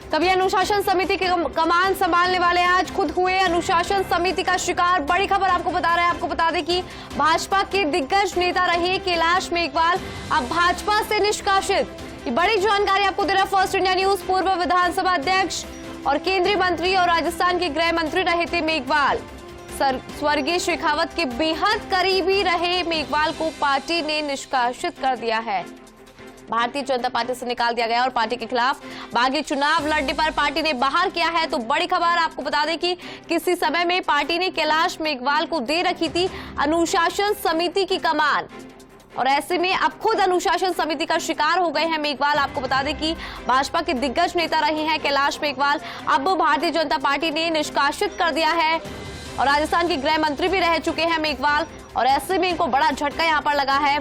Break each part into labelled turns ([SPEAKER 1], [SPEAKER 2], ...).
[SPEAKER 1] कभी अनुशासन समिति के कमान संभालने वाले आज खुद हुए अनुशासन समिति का शिकार। बड़ी खबर आपको बता रहे हैं। आपको बता दें कि भाजपा के दिग्गज नेता रहे कैलाश मेघवाल अब भाजपा से निष्कासित। ये बड़ी जानकारी आपको दे रहा है फर्स्ट इंडिया न्यूज। पूर्व विधानसभा अध्यक्ष और केंद्रीय मंत्री और राजस्थान के गृह मंत्री रहे थे मेघवाल। स्वर्गीय शेखावत के बेहद करीबी रहे मेघवाल को पार्टी ने निष्कासित कर दिया है। भारतीय जनता पार्टी से निकाल दिया गया और पार्टी के खिलाफ बागी चुनाव लड़ने पर पार्टी ने बाहर किया है। तो बड़ी खबर आपको बता दें कि किसी समय में पार्टी ने कैलाश मेघवाल को दे रखी थी अनुशासन समिति की कमान और ऐसे में अब खुद अनुशासन समिति का शिकार हो गए हैं मेघवाल। आपको बता दें कि भाजपा के दिग्गज नेता रहे हैं कैलाश मेघवाल, अब भारतीय जनता पार्टी ने निष्कासित कर दिया है और राजस्थान के गृह मंत्री भी रह चुके हैं मेघवाल और ऐसे में इनको बड़ा झटका यहां पर लगा है।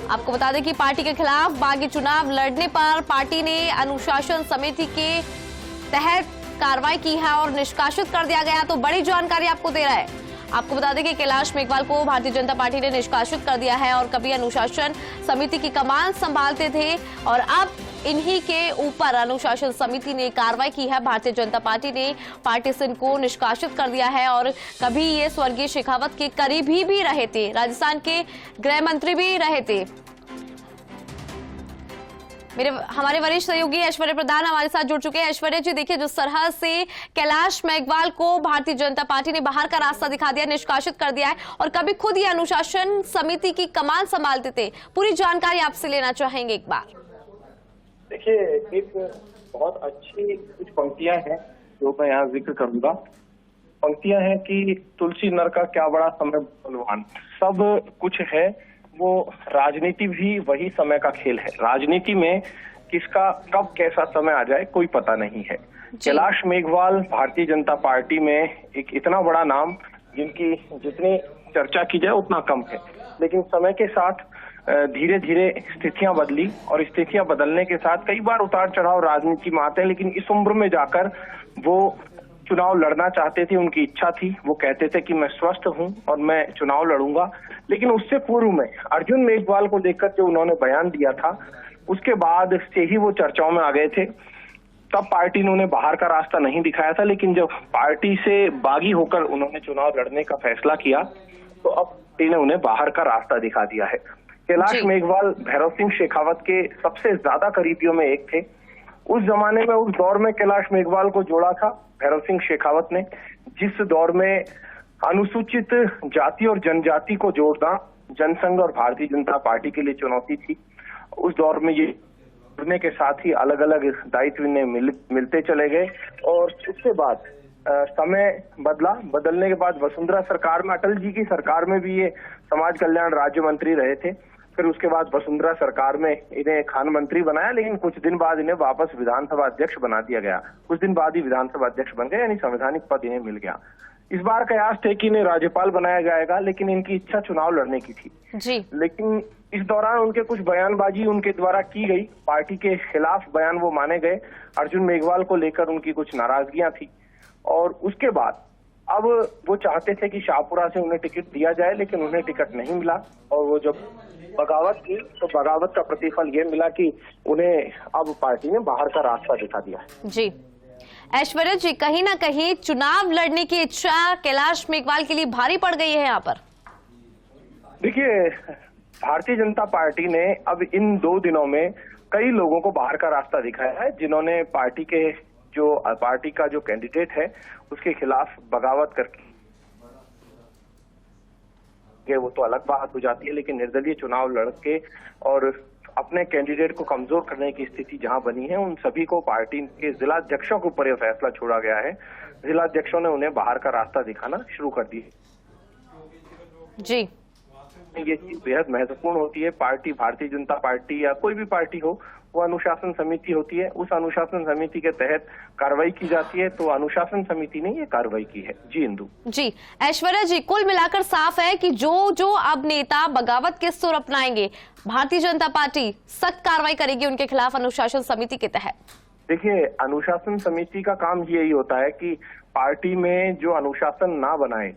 [SPEAKER 1] आपको बता दें कि पार्टी के खिलाफ बागी चुनाव लड़ने पर पार्टी ने अनुशासन समिति के तहत कार्रवाई की है और निष्कासित कर दिया गया। तो बड़ी जानकारी आपको दे रहा है। आपको बता दें कि कैलाश मेघवाल को भारतीय जनता पार्टी ने निष्कासित कर दिया है और कभी अनुशासन समिति की कमान संभालते थे और अब इन्हीं के ऊपर अनुशासन समिति ने कार्रवाई की है। भारतीय जनता पार्टी ने पार्टी से इनको निष्कासित कर दिया है और कभी ये स्वर्गीय शेखावत के करीबी भी रहे थे, राजस्थान के गृह मंत्री भी रहे थे। हमारे वरिष्ठ सहयोगी ऐश्वर्य प्रधान हमारे साथ जुड़ चुके हैं। ऐश्वर्य जी, देखिए जिस तरह से कैलाश मेघवाल को भारतीय जनता पार्टी ने बाहर का रास्ता दिखा दिया, निष्कासित कर दिया है और कभी खुद ये अनुशासन समिति की कमान संभालते थे, पूरी जानकारी आपसे लेना चाहेंगे एक बार।
[SPEAKER 2] देखिए, एक बहुत अच्छी कुछ पंक्तियां हैं जो मैं यहाँ जिक्र करूंगा। पंक्तियां हैं कि तुलसी नर का क्या बड़ा समय बलवान, सब कुछ है वो राजनीति भी वही समय का खेल है। राजनीति में किसका कब कैसा समय आ जाए कोई पता नहीं है। कैलाश मेघवाल भारतीय जनता पार्टी में एक इतना बड़ा नाम जिनकी जितनी चर्चा की जाए उतना कम है, लेकिन समय के साथ धीरे धीरे स्थितियां बदली और स्थितियां बदलने के साथ कई बार उतार चढ़ाव राजनीति में आते हैं, लेकिन इस उम्र में जाकर वो चुनाव लड़ना चाहते थे, उनकी इच्छा थी। वो कहते थे कि मैं स्वस्थ हूं और मैं चुनाव लड़ूंगा। लेकिन उससे पूर्व में अर्जुन मेघवाल को लेकर जो उन्होंने बयान दिया था उसके बाद से ही वो चर्चाओं में आ गए थे। तब पार्टी ने उन्हें बाहर का रास्ता नहीं दिखाया था, लेकिन जब पार्टी से बागी होकर उन्होंने चुनाव लड़ने का फैसला किया तो अब पार्टी ने उन्हें बाहर का रास्ता दिखा दिया है। कैलाश मेघवाल भैरव सिंह शेखावत के सबसे ज्यादा करीबियों में एक थे। उस जमाने में, उस दौर में कैलाश मेघवाल को जोड़ा था भैरव सिंह शेखावत ने, जिस दौर में अनुसूचित जाति और जनजाति को जोड़ना जनसंघ और भारतीय जनता पार्टी के लिए चुनौती थी। उस दौर में ये जुड़ने के साथ ही अलग अलग दायित्व इन्हें मिलते चले गए और उसके बाद समय बदला। बदलने के बाद वसुंधरा सरकार में, अटल जी की सरकार में भी ये समाज कल्याण राज्य मंत्री रहे थे। फिर उसके बाद वसुंधरा सरकार में इन्हें खान मंत्री बनाया, लेकिन कुछ दिन बाद इन्हें वापस विधानसभा अध्यक्ष बना दिया गया। कुछ दिन बाद ही विधानसभा अध्यक्ष बन गए, यानी संवैधानिक पद इन्हें मिल गया। इस बार कयास थे कि इन्हें राज्यपाल बनाया जाएगा, लेकिन इनकी इच्छा चुनाव लड़ने की थी
[SPEAKER 1] जी।
[SPEAKER 2] लेकिन इस दौरान उनके कुछ बयानबाजी उनके द्वारा की गई, पार्टी के खिलाफ बयान वो माने गए। अर्जुन मेघवाल को लेकर उनकी कुछ नाराजगियां थी और उसके बाद अब वो चाहते थे कि शाहपुरा से उन्हें टिकट दिया जाए, लेकिन उन्हें टिकट नहीं मिला और वो जब बगावत की तो बगावत का प्रतिफल ये मिला कि उन्हें अब पार्टी ने बाहर का रास्ता दिखा दिया है।
[SPEAKER 1] जी ऐश्वर्या जी, कहीं ना कहीं चुनाव लड़ने की इच्छा कैलाश मेघवाल के लिए भारी पड़ गई है यहाँ पर। देखिए,
[SPEAKER 2] भारतीय जनता पार्टी ने अब इन 2 दिनों में कई लोगों को बाहर का रास्ता दिखाया है, जिन्होंने पार्टी का जो कैंडिडेट है उसके खिलाफ बगावत करके, वो तो अलग बात हो जाती है, लेकिन निर्दलीय चुनाव लड़के और अपने कैंडिडेट को कमजोर करने की स्थिति जहां बनी है, उन सभी को पार्टी के जिलाध्यक्षों के ऊपर यह फैसला छोड़ा गया है। जिलाध्यक्षों ने उन्हें बाहर का रास्ता दिखाना शुरू कर दिया
[SPEAKER 1] जी।
[SPEAKER 2] ये चीज बेहद महत्वपूर्ण होती है। पार्टी, भारतीय जनता पार्टी या कोई भी पार्टी हो, वो अनुशासन समिति होती है। उस अनुशासन समिति के तहत कार्रवाई की जाती है, तो अनुशासन समिति ने ये कार्रवाई की है। जी इंदु
[SPEAKER 1] जी। ऐश्वर्या जी, कुल मिलाकर साफ है कि जो अब नेता बगावत के सुर अपनाएंगे, भारतीय जनता पार्टी सख्त कार्रवाई करेगी उनके खिलाफ अनुशासन समिति के तहत।
[SPEAKER 2] देखिए, अनुशासन समिति का काम यही होता है कि पार्टी में जो अनुशासन ना बनाए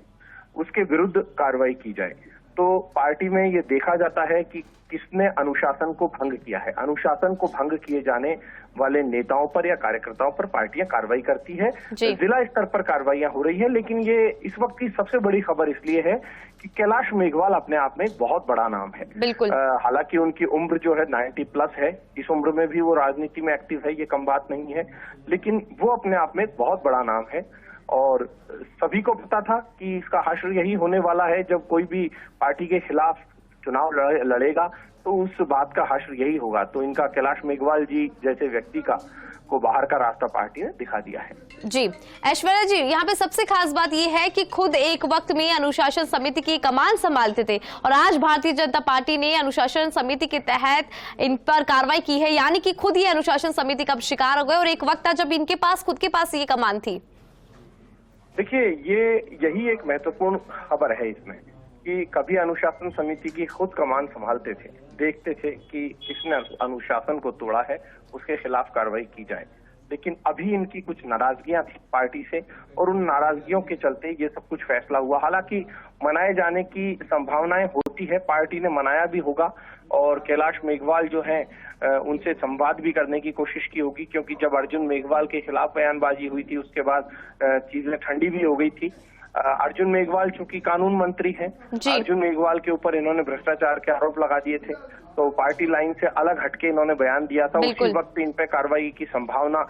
[SPEAKER 2] उसके विरुद्ध कार्रवाई की जाए। तो पार्टी में ये देखा जाता है कि किसने अनुशासन को भंग किया है। अनुशासन को भंग किए जाने वाले नेताओं पर या कार्यकर्ताओं पर पार्टियां कार्रवाई करती है। जिला स्तर पर कार्रवाइयां हो रही है, लेकिन ये इस वक्त की सबसे बड़ी खबर इसलिए है कि कैलाश मेघवाल अपने आप में एक बहुत बड़ा नाम है।
[SPEAKER 1] बिल्कुल।
[SPEAKER 2] हालांकि उनकी उम्र जो है 90+ है, इस उम्र में भी वो राजनीति में एक्टिव है, ये कम बात नहीं है, लेकिन वो अपने आप में एक बहुत बड़ा नाम है। और सभी को पता था कि इसका हश्र यही होने वाला है, जब कोई भी पार्टी के खिलाफ चुनाव लड़ेगा तो उस बात का हश्र यही होगा। तो इनका कैलाश मेघवाल जी जैसे व्यक्ति को बाहर का रास्ता पार्टी ने दिखा दिया है।
[SPEAKER 1] जी ऐश्वर्या जी, यहाँ पे सबसे खास बात ये है कि खुद एक वक्त में अनुशासन समिति की कमान संभालते थे और आज भारतीय जनता पार्टी ने अनुशासन समिति के तहत इन पर कार्रवाई की है, यानी कि खुद ही अनुशासन समिति का शिकार हो गए और एक वक्त था जब इनके पास खुद के पास ये कमान थी।
[SPEAKER 2] देखिए, यही एक महत्वपूर्ण खबर है इसमें कि कभी अनुशासन समिति की खुद कमान संभालते थे, देखते थे कि किसने अनुशासन को तोड़ा है, उसके खिलाफ कार्रवाई की जाए। लेकिन अभी इनकी कुछ नाराजगियां थी पार्टी से और उन नाराजगियों के चलते ये सब कुछ फैसला हुआ। हालांकि मनाए जाने की संभावनाएं होती है, पार्टी ने मनाया भी होगा और कैलाश मेघवाल जो हैं उनसे संवाद भी करने की कोशिश की होगी, क्योंकि जब अर्जुन मेघवाल के खिलाफ बयानबाजी हुई थी उसके बाद चीजें ठंडी भी हो गई थी। अर्जुन मेघवाल चूंकि कानून मंत्री हैं, अर्जुन मेघवाल के ऊपर इन्होंने भ्रष्टाचार के आरोप लगा दिए थे, तो पार्टी लाइन से अलग हटके इन्होंने बयान दिया था। उसी वक्त इन पे कार्रवाई की संभावना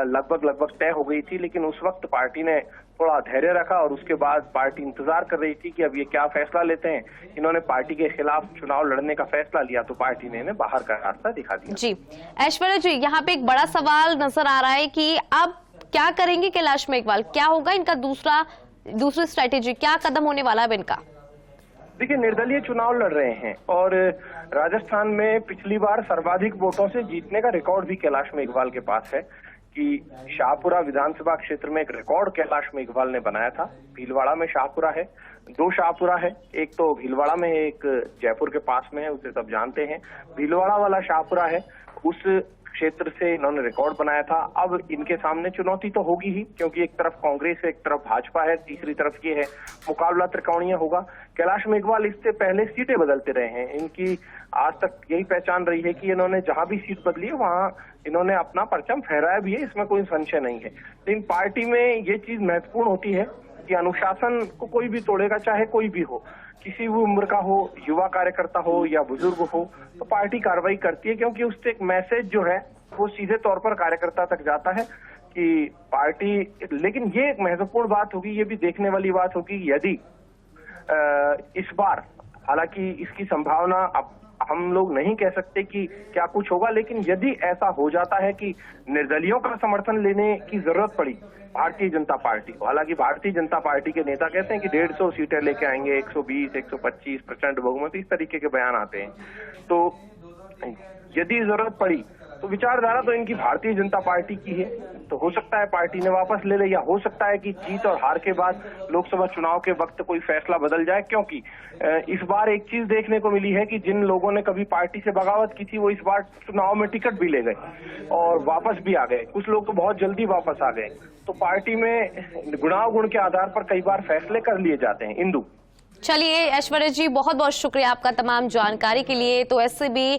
[SPEAKER 2] लगभग तय हो गई थी, लेकिन उस वक्त पार्टी ने थोड़ा धैर्य रखा और उसके बाद पार्टी इंतजार कर रही थी कि अब ये क्या फैसला लेते हैं। इन्होंने पार्टी के खिलाफ चुनाव लड़ने का फैसला लिया तो पार्टी ने इन्हें बाहर का रास्ता दिखा दिया।
[SPEAKER 1] जी ऐश्वर्या जी, यहाँ पे एक बड़ा सवाल नजर आ रहा है कि अब क्या करेंगे कैलाश मेघवाल, क्या होगा इनका दूसरी स्ट्रेटेजी, क्या कदम होने वाला है इनका?
[SPEAKER 2] देखिए, निर्दलीय चुनाव लड़ रहे हैं और राजस्थान में पिछली बार सर्वाधिक वोटों से जीतने का रिकॉर्ड भी कैलाश मेघवाल के पास है कि शाहपुरा विधानसभा क्षेत्र में एक रिकॉर्ड कैलाश मेघवाल ने बनाया था। भीलवाड़ा में शाहपुरा है, 2 शाहपुरा है, एक तो भीलवाड़ा में है, एक जयपुर के पास में है, उसे सब जानते हैं। भीलवाड़ा वाला शाहपुरा है, उस क्षेत्र से इन्होंने रिकॉर्ड बनाया था। अब इनके सामने चुनौती तो होगी ही, क्योंकि एक तरफ कांग्रेस है, एक तरफ भाजपा है, तीसरी तरफ ये है, मुकाबला त्रिकोणीय होगा। कैलाश मेघवाल इससे पहले सीटें बदलते रहे हैं, इनकी आज तक यही पहचान रही है कि इन्होंने जहां भी सीट बदली है वहां इन्होंने अपना परचम फहराया भी है, इसमें कोई संशय नहीं है। लेकिन पार्टी में ये चीज महत्वपूर्ण होती है कि अनुशासन को कोई भी तोड़ेगा, चाहे कोई भी हो, किसी भी उम्र का हो, युवा कार्यकर्ता हो या बुजुर्ग हो, तो पार्टी कार्रवाई करती है, क्योंकि उससे एक मैसेज जो है वो सीधे तौर पर कार्यकर्ता तक जाता है कि पार्टी। लेकिन ये एक महत्वपूर्ण बात होगी, ये भी देखने वाली बात होगी यदि इस बार, हालांकि इसकी संभावना अब हम लोग नहीं कह सकते कि क्या कुछ होगा, लेकिन यदि ऐसा हो जाता है कि निर्दलियों का समर्थन लेने की जरूरत पड़ी भारतीय जनता पार्टी को, हालांकि भारतीय जनता पार्टी के नेता कहते हैं कि 150 सीटें लेके आएंगे, 120, 125 प्रचंड बहुमत, इस तरीके के बयान आते हैं। तो यदि जरूरत पड़ी तो विचारधारा तो इनकी भारतीय जनता पार्टी की है, तो हो सकता है पार्टी ने वापस ले ले, या हो सकता है कि जीत और हार के बाद लोकसभा चुनाव के वक्त कोई फैसला बदल जाए। क्योंकि इस बार एक चीज देखने को मिली है कि जिन लोगों ने कभी पार्टी से बगावत की थी वो इस बार चुनाव में टिकट भी ले गए और वापस भी आ गए, कुछ लोग तो बहुत जल्दी वापस आ गए। तो पार्टी में गुणावगुण के आधार पर कई बार फैसले कर लिए जाते हैं। इंदु,
[SPEAKER 1] चलिए ऐश्वर्या जी, बहुत बहुत शुक्रिया आपका तमाम जानकारी के लिए। तो ऐसे भी